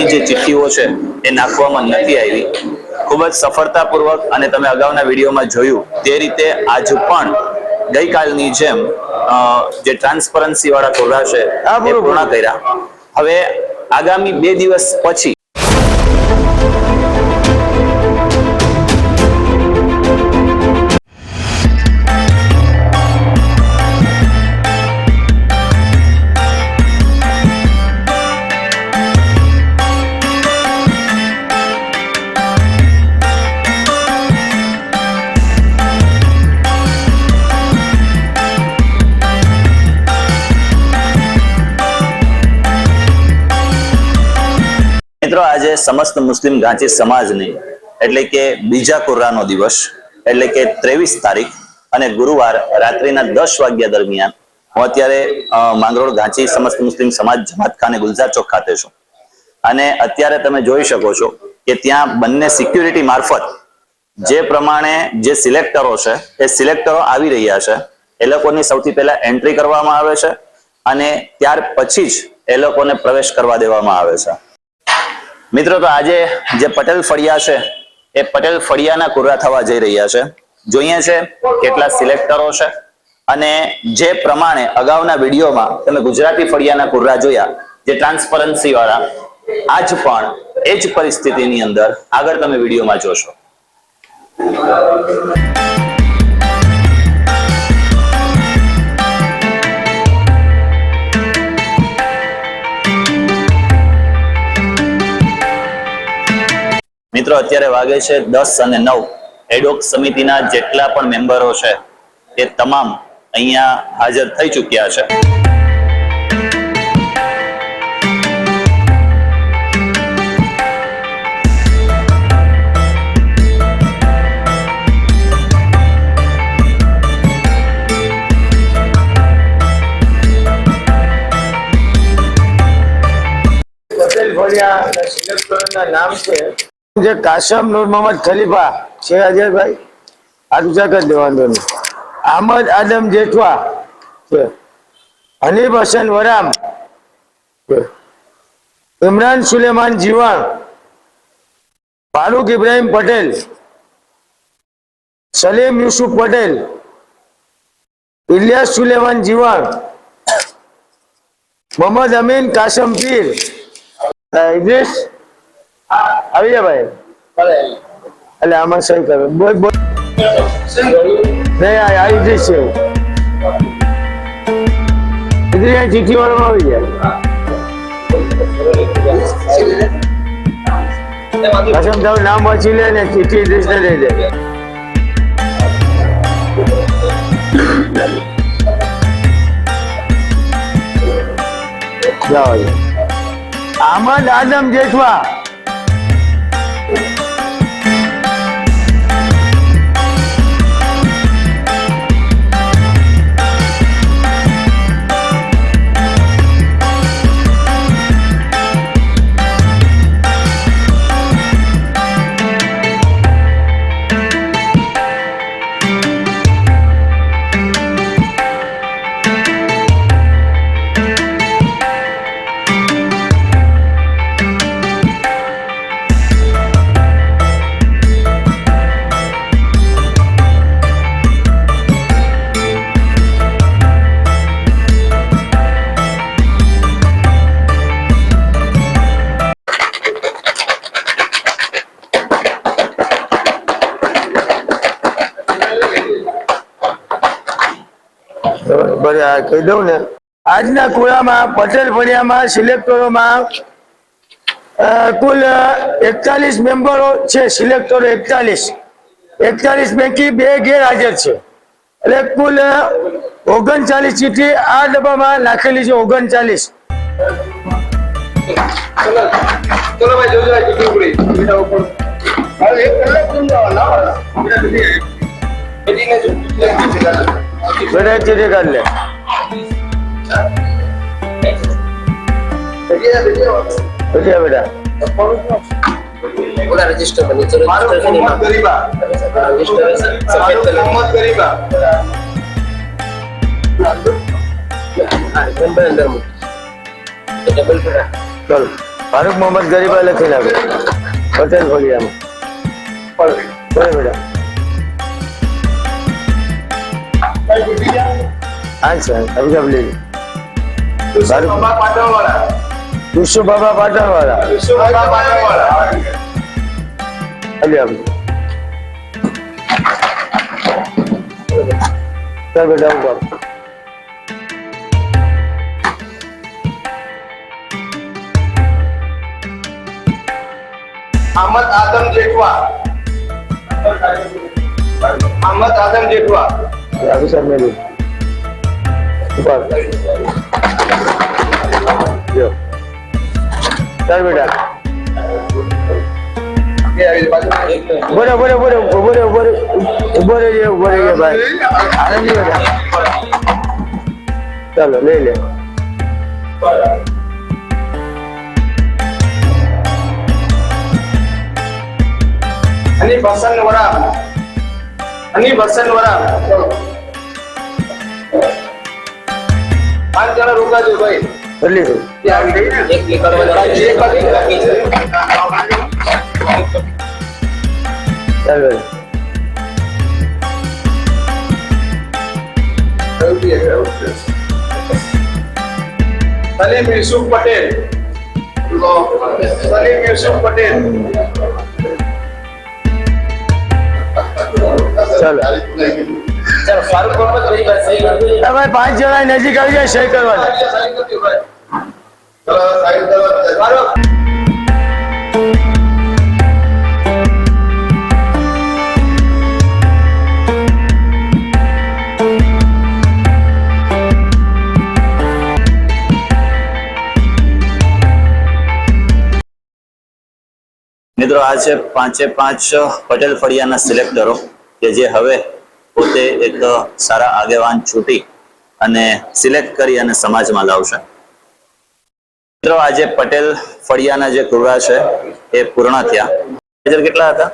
બધી જે ચિઠ્ઠીઓ છે એ નાખવામાં નથી આવી। ખૂબ જ સફળતાપૂર્વક અને તમે અગાઉના વિડીયોમાં જોયું તે રીતે આજ પણ ગઈકાલની જેમ જે ટ્રાન્સપરન્સી વાળા કોરા છે એ પૂર્ણ કર્યા। હવે આગામી 2 દિવસ પછી આજે સમસ્ત મુસ્લિમ ગાંચી સમાજની એટલે કે બીજા કુર્રાનો દિવસ એટલે કે 23 તારીખ અને ગુરુવાર રાત્રિના 10 વાગ્યા દરમિયાન હું અત્યારે માંગરોળ ગાંચી સમસ્ત મુસ્લિમ સમાજ જમાત ખાને ગુલઝાર ચોક ખાતે છું અને અત્યારે તમે જોઈ શકો છો કે ત્યાં બંને સિક્યુરિટી મારફત જે પ્રમાણે જે સિલેક્ટરો છે એ સિલેક્ટરો આવી રહ્યા છે એ લોકોની સૌથી પહેલા એન્ટ્રી કરવામાં આવે છે અને ત્યાર પછી જ એ લોકોને પ્રવેશ કરવા દેવામાં આવે છે। મિત્રો તો આજે જે પટેલ ફળિયા છે એ પટેલ ફળિયાના કુર્રા થવા જઈ રહ્યા છે। જોઈએ છે કેટલા સિલેક્ટરો છે અને જે પ્રમાણે અગાઉના વિડીયોમાં તમે ગુજરાતી ફળિયાના કુર્રા જોયા જે ટ્રાન્સપરન્સી વાળા આજ પણ એ જ પરિસ્થિતિની અંદર આગળ તમે વિડીયોમાં જોશો। મિત્રો અત્યારે વાગે છે 10 અને 9 એડોક સમિતિના જેટલા પણ મેમ્બરો છે એ તમામ અહીંયા હાજર થઈ ચૂક્યા છે। પટેલ ફળિયા સિલેક્ટરના નામ છે જે કાસમ નૂર મોહમ્મદ ખલીફા છે અજયભાઈ આદુજા કરી દેવાનું અહમદ આદમ જેઠવા છે હનીફ હસન વરામ ઇમરાન સુલેમાન જીવાણ ફારૂક ઇબ્રાહિમ પટેલ સલીમ યુસુફ પટેલ ઇલિયાસ સુલેમાન જીવાણ મોહમ્મદ અમીન કાસમ પીર ઇદ્રીસ આવી જા ભાઈ એટલે આમાં સહી કરો બોલ બોલ નહીં આવી જશે ઇદ્રીસ ચીઠી વાળામાં આવી જાય કસમ તારું નામ વાંચી લે ને ચીઠી ઇદ્રીસ ને લઈ લે જાઓ અહમદ આદમ જેઠવા કહી દઉં ને આજના કુળામાં પટેલ ફળિયામાં સિલેક્ટરોમાં કુલ 41 મેમ્બરો છે। સિલેક્ટરો 41 પૈકી 2 ગેરહાજર છે એટલે કુલ 39 ચીઠી આ ડબ્બામાં નાખેલી છે। 39 ચલો ભાઈ જોજો ચીઠી ઉપડી બેટા ઉપર હાલ એક કલાક સમજાવવાના બેટીને જો બેટા ચીઠી કાઢ લે બેટા पूरा रजिस्टर बनी तो रजिस्टर से नहीं गरीबा रजिस्टर सफेद कलर मोहम्मद गरीबा हां नंबर अंदर में डबल पूरा चल ફારૂક મોહમ્મદ ગરીબા લખી નાખો પટેલ ફળિયામાં બોલે બેટા હા સર અભિષેક લઈ વિશ્વ બાબા પાટણવાળા અલી આપજો સર બેટા હું अहमद आदम जेठवा अहमद आदम जेठवा अभिषेक में ऊपर जो सर बेटा बोले बोले बोले बोले बोले बोले भाई आनंद जी बेटा चलो ले ले हनीफ हसन वरा हनीफ हसन वरा 5 जणा रुका दो भाई जल्दी से एक बाकी चल सलीम यूसुफ पटेल सलीम यूसुफ पटेल चलो चलो फारूक मोहम्मद मेरी बात सही कर दो भाई 5 जणा नजीक આવી જાય શેર કરવાના चलो साइड करो फारूक મિત્રો આ છે 5 પટેલ ફળિયાના સિલેક્ટરો કે જે હવે પોતે એક સારા આગેવાન ચૂંટી અને સિલેક્ટ કરી અને સમાજમાં લાવશે. મિત્રો આજે પટેલ ફળિયાના જે કુરવા છે એ પૂર્ણ થયા. કેટલા હતા?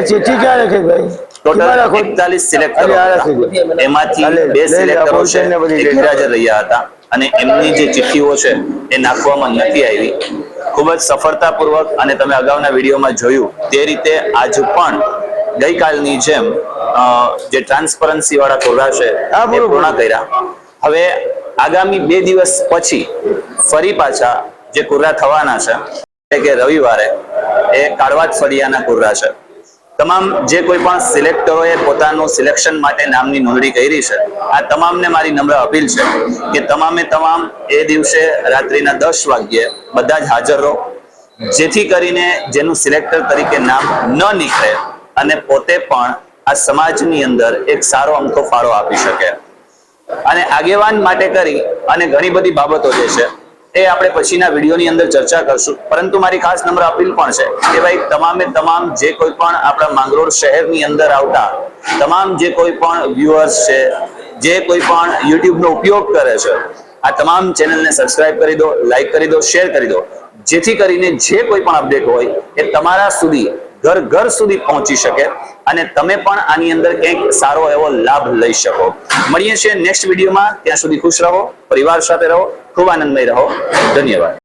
ચિઠ્ઠી ક્યાં લખી ભાઈ ટોટલ 41 સિલેક્ટરો હતા. એમાંથી 2 સિલેક્ટરો છે એ ગેરહાજર રહ્યા હતા અને એમની જે ચિઠ્ઠીઓ છે એ નાખવામાં નથી આવી. ખૂબ જ સફળતાપૂર્વક અને તમે અગાઉના વિડીયોમાં જોયું તે રીતે આજ પણ ગઈકાલની જેમ જે ટ્રાન્સપરન્સી વાળા કોરા છે એ પૂર્ણ કર્યા. હવે આગામી 2 દિવસ પછી ફરી પાછા જે કોરા થવાના છે એટલે કે રવિવારે એ કાળવાદ ફળિયાના કોરા છે. તમામ જે કોઈ પણ સિલેક્ટરોએ પોતાનું સિલેક્શન માટે નામની નોંધણી કરી છે આ તમામને મારી નમ્ર અપીલ છે કે તમામે તમામ એ દિવસે રાત્રિના 10 વાગ્યે બધા જ હાજર રહો, જેથી કરીને જેનું સિલેક્ટર તરીકે નામ ન નીકળે અને પોતે પણ આ સમાજની અંદર એક સારો અમથો ફાળો આપી શકે. અને આગેવાન માટે કરી અને ઘણી બધી બાબતો જે છે એ આપણે પછીના વિડીયોની અંદર ચર્ચા કરશું. પરંતુ મારી ખાસ નમ્ર અપીલ પણ છે કે ભાઈ તમામે તમામ જે કોઈ પણ આપણા માંગરોળ શહેરની અંદર આવતા તમામ જે કોઈ પણ વ્યુઅર્સ છે, જે કોઈ પણ YouTube નો ઉપયોગ કરે છે, આ તમામ ચેનલને સબસ્ક્રાઇબ કરી દો, લાઈક કરી દો, શેર કરી દો, જેથી કરીને જે કોઈ પણ અપડેટ હોય એ તમારા સુધી ઘર ઘર સુધી પહોંચી શકે અને તમે પણ આની અંદર કંઈક સારો એવો લાભ લઈ શકો. મળીએ છીએ નેક્સ્ટ વિડીયોમાં. ત્યાં સુધી ખુશ રહો, પરિવાર સાથે રહો, ખૂબ આનંદમય રહો. ધન્યવાદ.